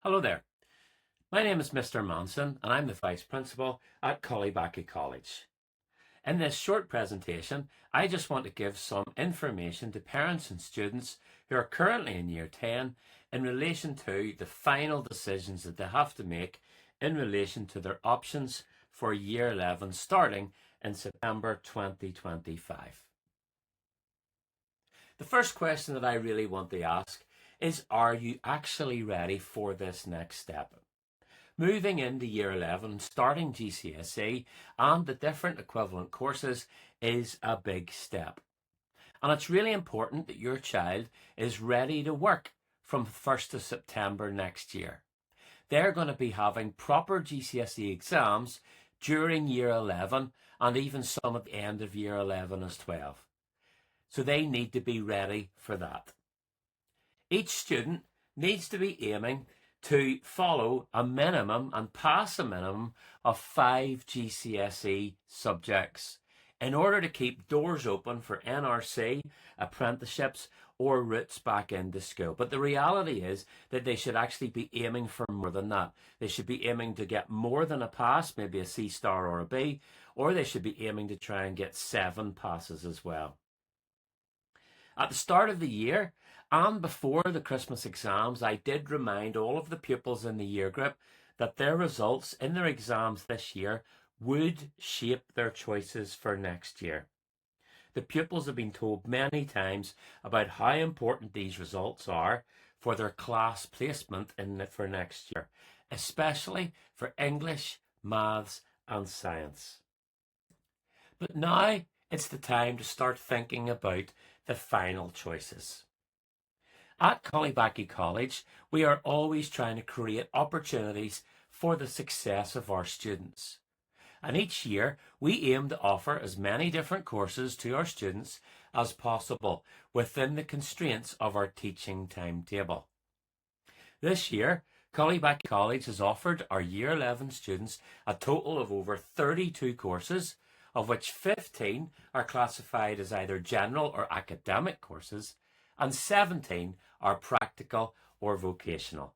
Hello there. My name is Mr. Manson and I'm the Vice Principal at Cullybackey College. In this short presentation, I just want to give some information to parents and students who are currently in Year 10 in relation to the final decisions that they have to make in relation to their options for Year 11 starting in September 2025. The first question that I really want to ask is, are you actually ready for this next step? Moving into Year 11, starting GCSE and the different equivalent courses is a big step. And it's really important that your child is ready to work from 1st of September next year. They're going to be having proper GCSE exams during Year 11 and even some at the end of Year 11 as 12. So they need to be ready for that. Each student needs to be aiming to follow a minimum and pass a minimum of 5 GCSE subjects in order to keep doors open for NRC, apprenticeships, or routes back into school. But the reality is that they should actually be aiming for more than that. They should be aiming to get more than a pass, maybe a C star or a B, or they should be aiming to try and get 7 passes as well. At the start of the year and before the Christmas exams, I did remind all of the pupils in the year group that their results in their exams this year would shape their choices for next year. The pupils have been told many times about how important these results are for their class placement for next year, especially for English, maths and science. But now it's the time to start thinking about the final choices. At Cullybackey College, we are always trying to create opportunities for the success of our students. And each year, we aim to offer as many different courses to our students as possible within the constraints of our teaching timetable. This year, Cullybackey College has offered our Year 11 students a total of over 32 courses, of which 15 are classified as either general or academic courses, and 17 are practical or vocational.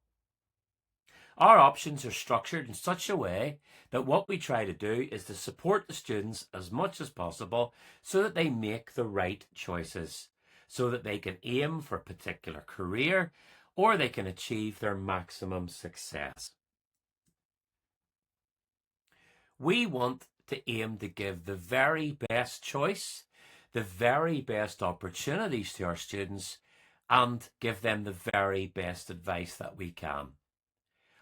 Our options are structured in such a way that what we try to do is to support the students as much as possible so that they make the right choices, so that they can aim for a particular career or they can achieve their maximum success. We want to aim to give the very best choice, the very best opportunities to our students, and give them the very best advice that we can.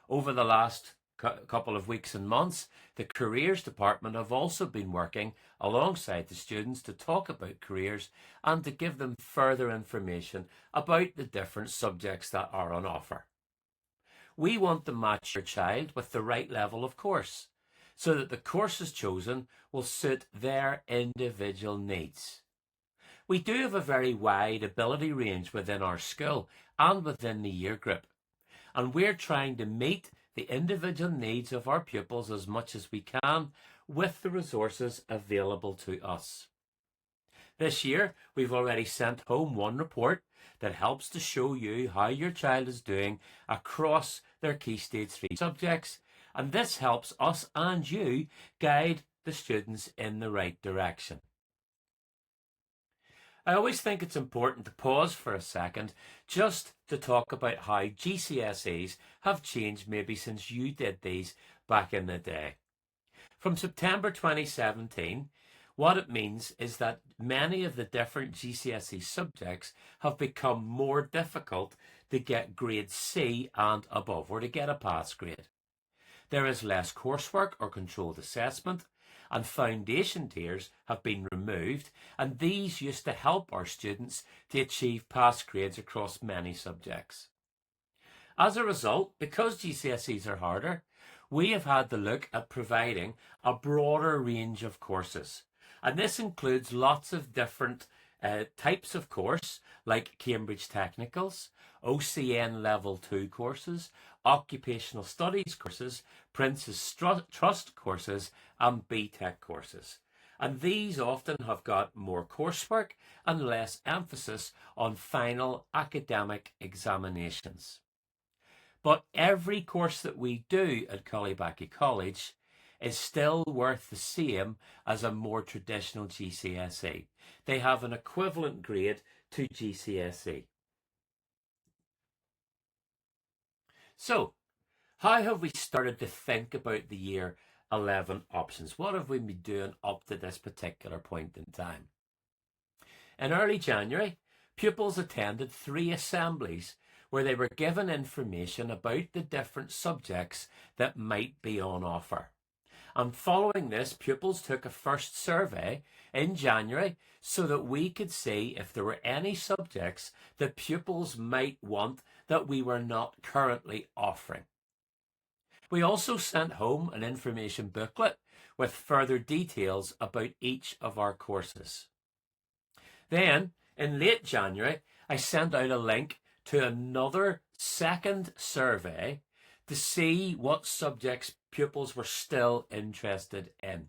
Over the last couple of weeks and months, the Careers Department have also been working alongside the students to talk about careers and to give them further information about the different subjects that are on offer. We want to match your child with the right level of course, so that the courses chosen will suit their individual needs. We do have a very wide ability range within our school and within the year group, and we're trying to meet the individual needs of our pupils as much as we can with the resources available to us. This year, we've already sent home one report that helps to show you how your child is doing across their Key Stage 3 subjects, and this helps us and you guide the students in the right direction. I always think it's important to pause for a second just to talk about how GCSEs have changed maybe since you did these back in the day. From September 2017, what it means is that many of the different GCSE subjects have become more difficult to get grade C and above, or to get a pass grade. There is less coursework or controlled assessment, and foundation tiers have been removed, and these used to help our students to achieve pass grades across many subjects. As a result, because GCSEs are harder, we have had to look at providing a broader range of courses, and this includes lots of different types of course, like Cambridge Technicals, OCN Level 2 courses, Occupational Studies courses, Prince's Trust courses, and BTEC courses. And these often have got more coursework and less emphasis on final academic examinations. But every course that we do at Cullybackey College is still worth the same as a more traditional GCSE. They have an equivalent grade to GCSE. So, how have we started to think about the year 11 options? What have we been doing up to this particular point in time? In early January, pupils attended 3 assemblies where they were given information about the different subjects that might be on offer. And following this, pupils took a first survey in January so that we could see if there were any subjects that pupils might want that we were not currently offering. We also sent home an information booklet with further details about each of our courses. Then, in late January, I sent out a link to another second survey to see what subjects pupils were still interested in.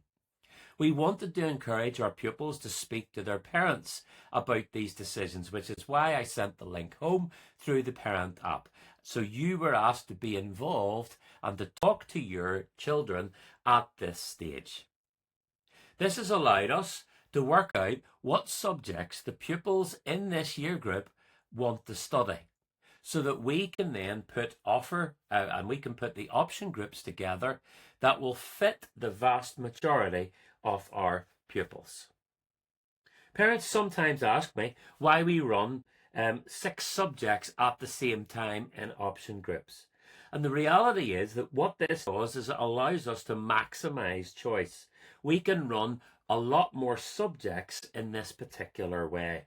We wanted to encourage our pupils to speak to their parents about these decisions, which is why I sent the link home through the parent app. So you were asked to be involved and to talk to your children at this stage. This has allowed us to work out what subjects the pupils in this year group want to study, so that we can then put the option groups together that will fit the vast majority of our pupils. Parents sometimes ask me why we run 6 subjects at the same time in option groups. And the reality is that what this does is it allows us to maximize choice. We can run a lot more subjects in this particular way.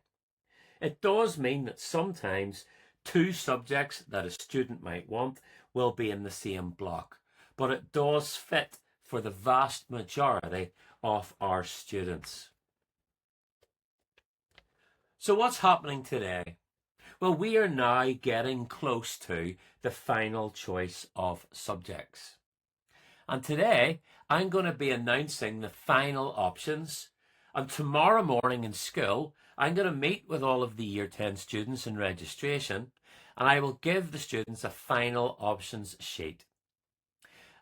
It does mean that sometimes 2 subjects that a student might want will be in the same block, but it does fit for the vast majority of our students. So what's happening today? Well, we are now getting close to the final choice of subjects. And today, I'm going to be announcing the final options. And tomorrow morning in school, I'm going to meet with all of the Year 10 students in registration, and I will give the students a final options sheet.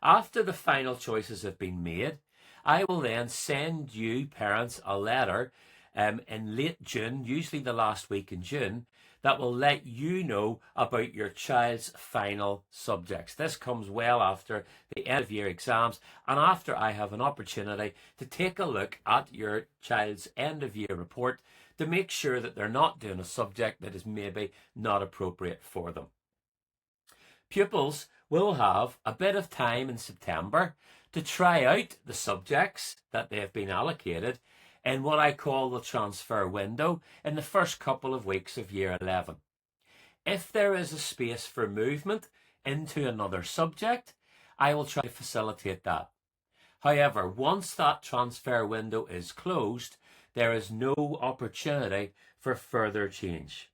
After the final choices have been made, I will then send you parents a letter in late June, usually the last week in June, that will let you know about your child's final subjects. This comes well after the end of year exams and after I have an opportunity to take a look at your child's end of year report to make sure that they're not doing a subject that is maybe not appropriate for them. Pupils will have a bit of time in September to try out the subjects that they have been allocated in what I call the transfer window in the first couple of weeks of year 11. If there is a space for movement into another subject, I will try to facilitate that. However, once that transfer window is closed, there is no opportunity for further change.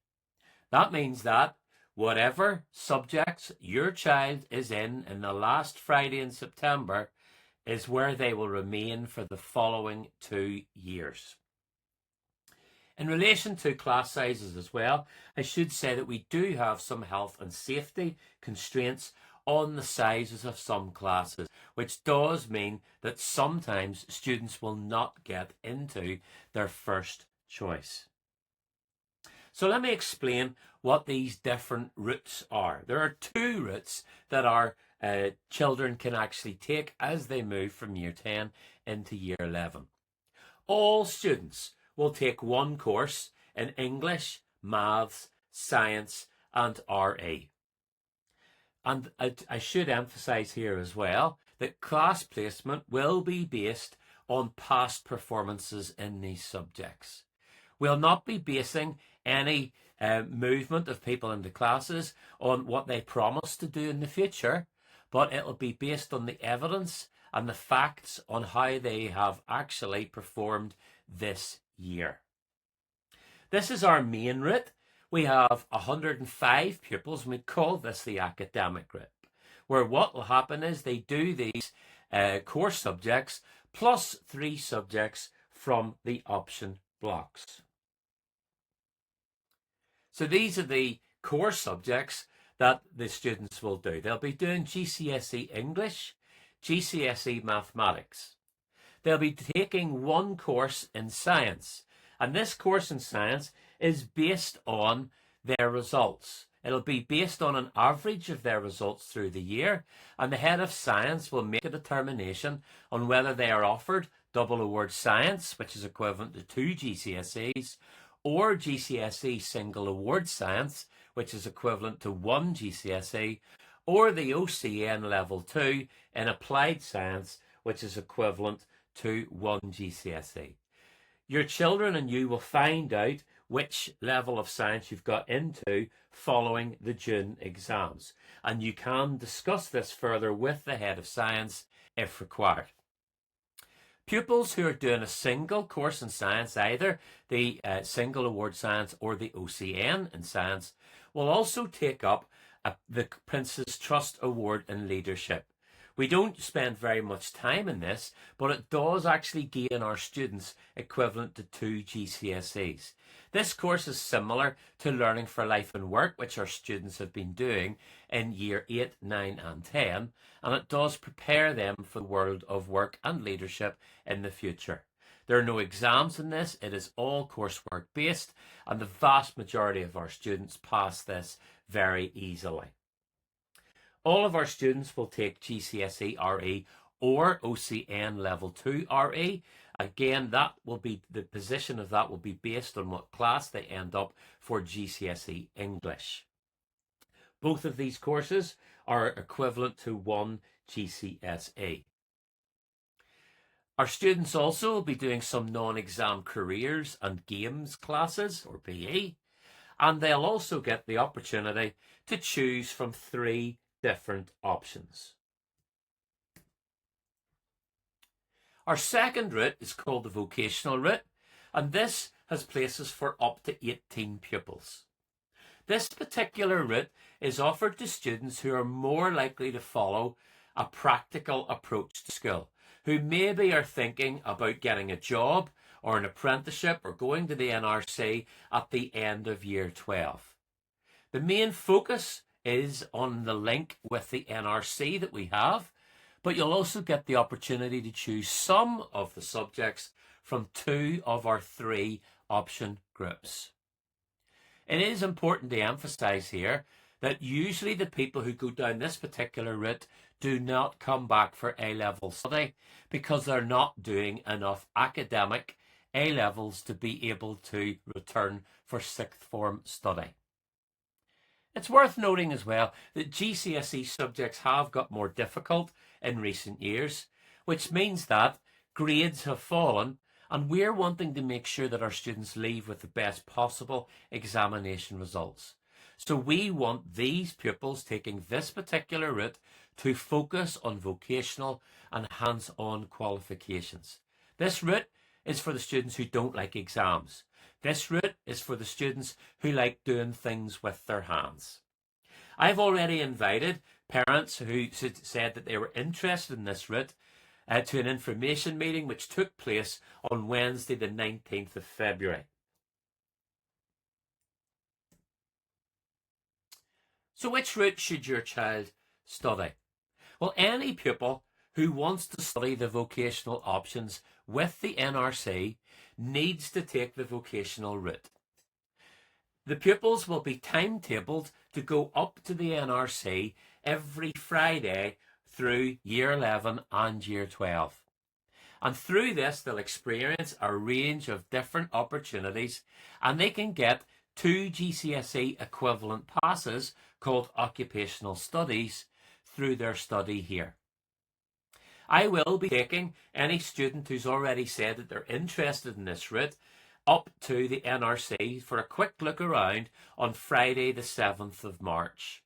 That means that whatever subjects your child is in the last Friday in September is where they will remain for the following 2 years. In relation to class sizes as well, I should say that we do have some health and safety constraints on the sizes of some classes, which does mean that sometimes students will not get into their first choice. So let me explain what these different routes are. There are 2 routes that our children can actually take as they move from year 10 into year 11. All students will take 1 course in English, maths, science and RE. And I should emphasize here as well that class placement will be based on past performances in these subjects. We'll not be basing any movement of people into classes on what they promise to do in the future, but it'll be based on the evidence and the facts on how they have actually performed this year. This is our main route. We have 105 pupils, and we call this the academic route, where what will happen is they do these core subjects plus 3 subjects from the option blocks. So these are the core subjects that the students will do. They'll be doing GCSE English, GCSE Mathematics. They'll be taking one course in science, and this course in science is based on their results. It'll be based on an average of their results through the year, and the head of science will make a determination on whether they are offered double award science, which is equivalent to 2 GCSEs, or GCSE single award science, which is equivalent to 1 GCSE, or the OCN level 2 in applied science, which is equivalent to 1 GCSE. Your children and you will find out which level of science you've got into following the June exams, and you can discuss this further with the head of science if required. Pupils who are doing a single course in science, either the single award science or the OCN in science, will also take up the Prince's Trust Award in Leadership. We don't spend very much time in this, but it does actually gain our students equivalent to 2 GCSEs. This course is similar to Learning for Life and Work, which our students have been doing in year 8, 9 and 10, and it does prepare them for the world of work and leadership in the future. There are no exams in this, it is all coursework based, and the vast majority of our students pass this very easily. All of our students will take GCSE RE or OCN Level 2 RE. Again, that will be the position of that will be based on what class they end up for GCSE English. Both of these courses are equivalent to 1 GCSE. Our students also will be doing some non-exam careers and games classes, or PE, and they'll also get the opportunity to choose from 3 different options. Our second route is called the vocational route, and this has places for up to 18 pupils. This particular route is offered to students who are more likely to follow a practical approach to school, who maybe are thinking about getting a job or an apprenticeship or going to the NRC at the end of year 12. The main focus is on the link with the NRC that we have, but you'll also get the opportunity to choose some of the subjects from 2 of our 3 option groups. It is important to emphasise here that usually the people who go down this particular route do not come back for A-level study because they're not doing enough academic A-levels to be able to return for 6th form study. It's worth noting as well that GCSE subjects have got more difficult in recent years, which means that grades have fallen, and we're wanting to make sure that our students leave with the best possible examination results. So we want these pupils taking this particular route to focus on vocational and hands-on qualifications. This route is for the students who don't like exams. This route is for the students who like doing things with their hands. I've already invited parents who said that they were interested in this route to an information meeting which took place on Wednesday the 19th of February. So which route should your child study? Well, any pupil who wants to study the vocational options with the NRC needs to take the vocational route. The pupils will be timetabled to go up to the NRC every Friday through year 11 and year 12. And through this, they'll experience a range of different opportunities, and they can get 2 GCSE equivalent passes called occupational studies through their study here. I will be taking any student who's already said that they're interested in this route up to the NRC for a quick look around on Friday the 7th of March.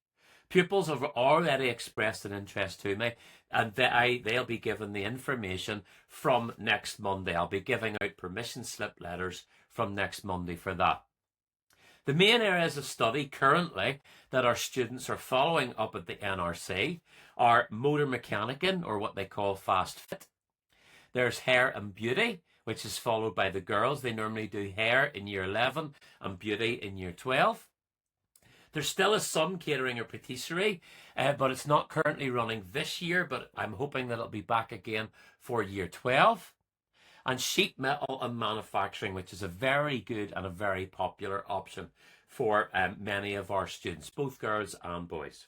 Pupils have already expressed an interest to me, and they'll be given the information from next Monday. I'll be giving out permission slip letters from next Monday for that. The main areas of study currently that our students are following up at the NRC are motor mechanicking, or what they call fast fit. There's hair and beauty, which is followed by the girls. They normally do hair in year 11 and beauty in year 12. There still is some catering or patisserie, but it's not currently running this year, but I'm hoping that it'll be back again for year 12. And sheet metal and manufacturing, which is a very good and a very popular option for many of our students, both girls and boys.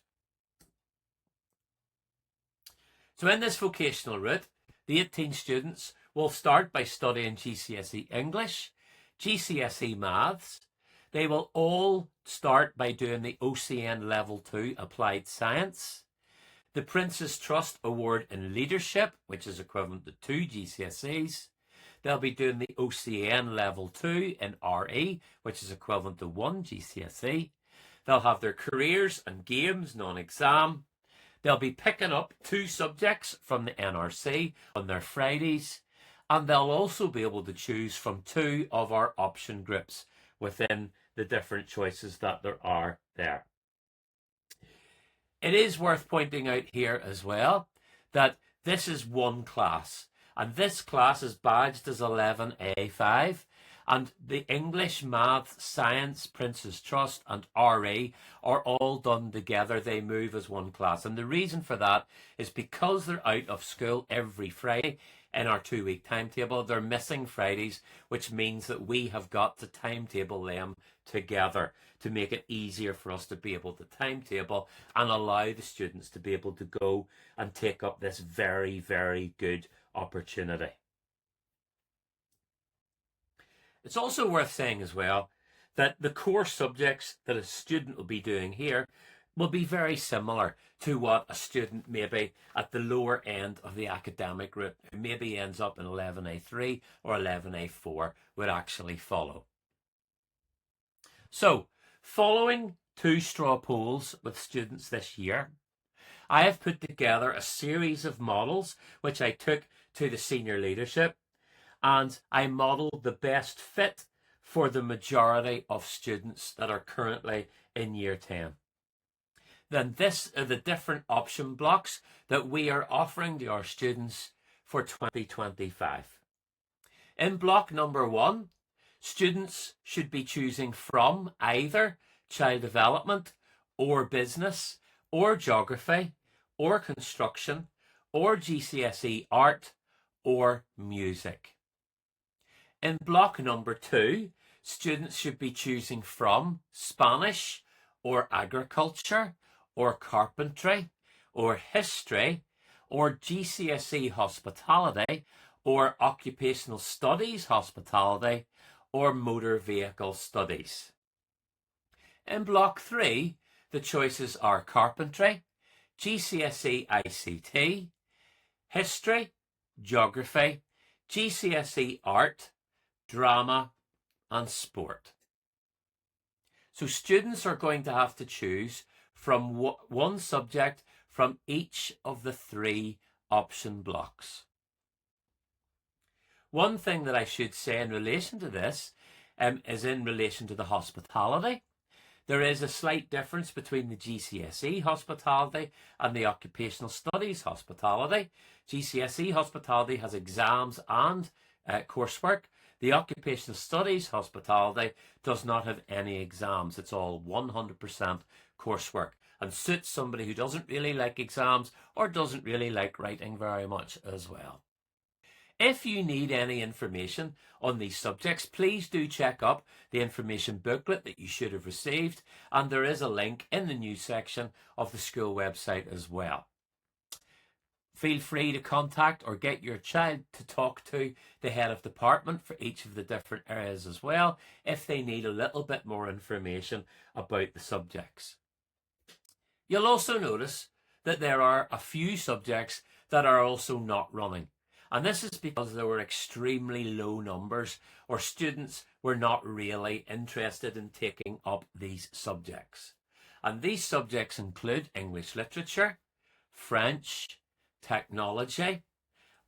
So in this vocational route, the 18 students will start by studying GCSE English, GCSE Maths. They will all start by doing the OCN Level 2 Applied Science, the Prince's Trust Award in Leadership, which is equivalent to 2 GCSEs. They'll be doing the OCN Level 2 in RE, which is equivalent to 1 GCSE. They'll have their careers and games non-exam. They'll be picking up 2 subjects from the NRC on their Fridays, and they'll also be able to choose from 2 of our option groups within the different choices that there are there. It is worth pointing out here as well that this is one class, and this class is badged as 11A5, and the English, Maths, Science, Prince's Trust and RE are all done together. They move as one class, and the reason for that is because they're out of school every Friday in our 2-week timetable. They're missing Fridays, which means that we have got to timetable them together to make it easier for us to be able to timetable and allow the students to be able to go and take up this very, very good opportunity. It's also worth saying as well that the core subjects that a student will be doing here will be very similar to what a student maybe at the lower end of the academic route who maybe ends up in 11A3 or 11A4 would actually follow. So, following 2 straw polls with students this year, I have put together a series of models which I took to the senior leadership, and I modelled the best fit for the majority of students that are currently in year 10. Then this are the different option blocks that we are offering to our students for 2025. In block number 1, students should be choosing from either child development or business or geography or construction or GCSE art or music. In block number 2, students should be choosing from Spanish or agriculture or carpentry or history or GCSE hospitality or occupational studies hospitality or motor vehicle studies. In block 3, the choices are carpentry, GCSE ICT, history, geography, GCSE art, drama and sport. So students are going to have to choose from one subject from each of the 3 option blocks. One thing that I should say in relation to this is in relation to the hospitality. There is a slight difference between the GCSE hospitality and the occupational studies hospitality. GCSE hospitality has exams and coursework. The occupational studies hospitality does not have any exams. It's all 100% coursework and suits somebody who doesn't really like exams or doesn't really like writing very much as well. If you need any information on these subjects, please do check up the information booklet that you should have received, and there is a link in the news section of the school website as well. Feel free to contact or get your child to talk to the head of department for each of the different areas as well if they need a little bit more information about the subjects. You'll also notice that there are a few subjects that are also not running. And this is because there were extremely low numbers or students were not really interested in taking up these subjects. And these subjects include English literature, French, technology,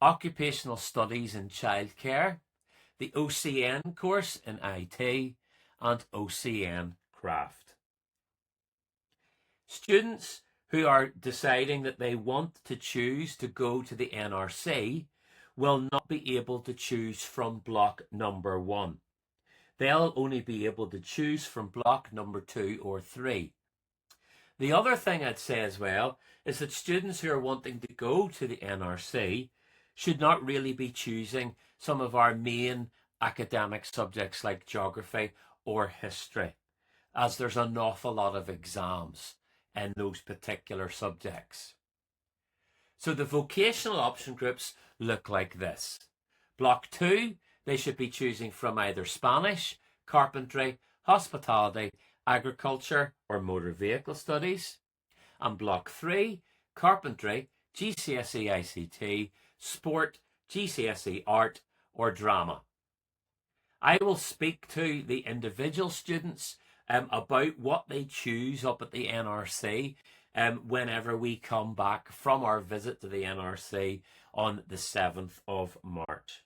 occupational studies in childcare, the OCN course in IT, and OCN craft. Students who are deciding that they want to choose to go to the NRC will not be able to choose from block number 1. They'll only be able to choose from block number 2 or 3. The other thing I'd say as well is that students who are wanting to go to the NRC should not really be choosing some of our main academic subjects like geography or history, as there's an awful lot of exams in those particular subjects. So the vocational option groups look like this. Block 2, they should be choosing from either Spanish, carpentry, hospitality, agriculture or motor vehicle studies. And block 3, carpentry, GCSE ICT, sport, GCSE art or drama. I will speak to the individual students about what they choose up at the NRC whenever we come back from our visit to the NRC on the 7th of March.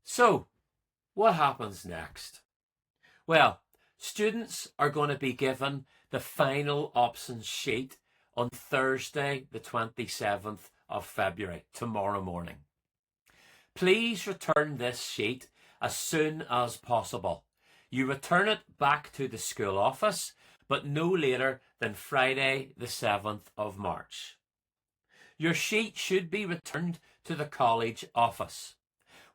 So, what happens next? Well, students are going to be given the final options sheet on Thursday, the 27th of February, tomorrow morning. Please return this sheet as soon as possible. You return it back to the school office, but no later than Friday, the 7th of March. Your sheet should be returned to the college office,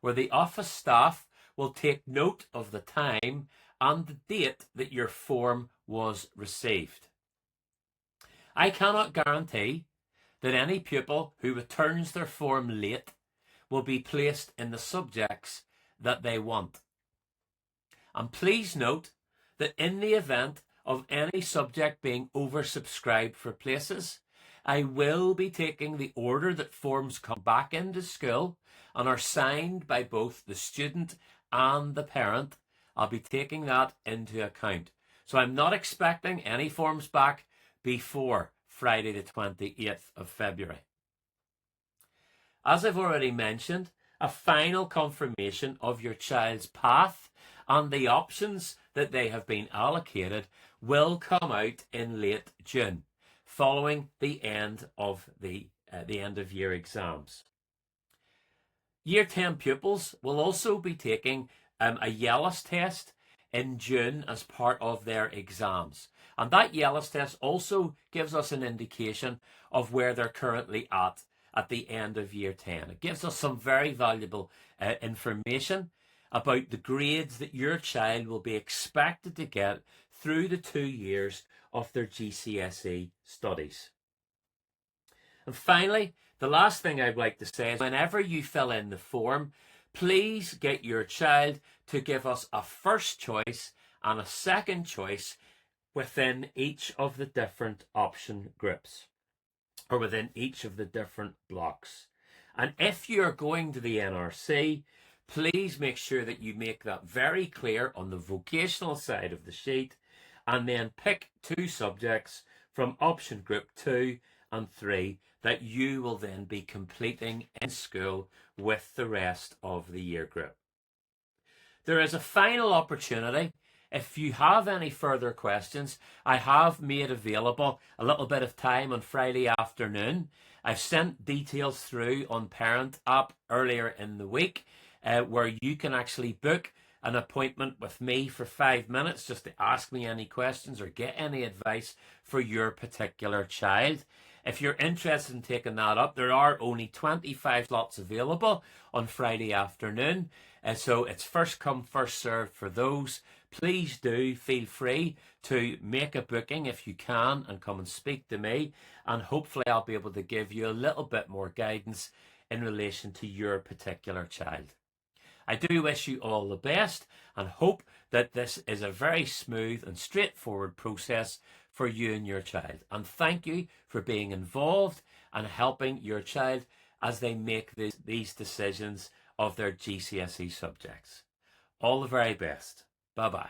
where the office staff will take note of the time and the date that your form was received. I cannot guarantee that any pupil who returns their form late will be placed in the subjects that they want. And please note that in the event of any subject being oversubscribed for places, I will be taking the order that forms come back into school and are signed by both the student and the parent. I'll be taking that into account. So I'm not expecting any forms back before Friday the 28th of February. As I've already mentioned, a final confirmation of your child's path and the options that they have been allocated will come out in late June, following the end of the end of year exams. Year 10 pupils will also be taking a YELLIS test in June as part of their exams. And that YELLIS test also gives us an indication of where they're currently at the end of year 10. It gives us some very valuable information about the grades that your child will be expected to get through the 2 years of their GCSE studies. And finally, the last thing I'd like to say is whenever you fill in the form, please get your child to give us a first choice and a second choice within each of the different option groups, or within each of the different blocks. And if you're going to the NRC, please make sure that you make that very clear on the vocational side of the sheet, and then pick 2 subjects from option group 2 and 3 that you will then be completing in school with the rest of the year group. There is a final opportunity. If you have any further questions, I have made available a little bit of time on Friday afternoon. I've sent details through on Parent app earlier in the week where you can actually book an appointment with me for 5 minutes just to ask me any questions or get any advice for your particular child. If you're interested in taking that up, there are only 25 slots available on Friday afternoon. So it's first come, first served for those. Please do feel free to make a booking if you can and come and speak to me. And hopefully I'll be able to give you a little bit more guidance in relation to your particular child. I do wish you all the best and hope that this is a very smooth and straightforward process for you and your child. And thank you for being involved and helping your child as they make these decisions of their GCSE subjects. All the very best. Bye-bye.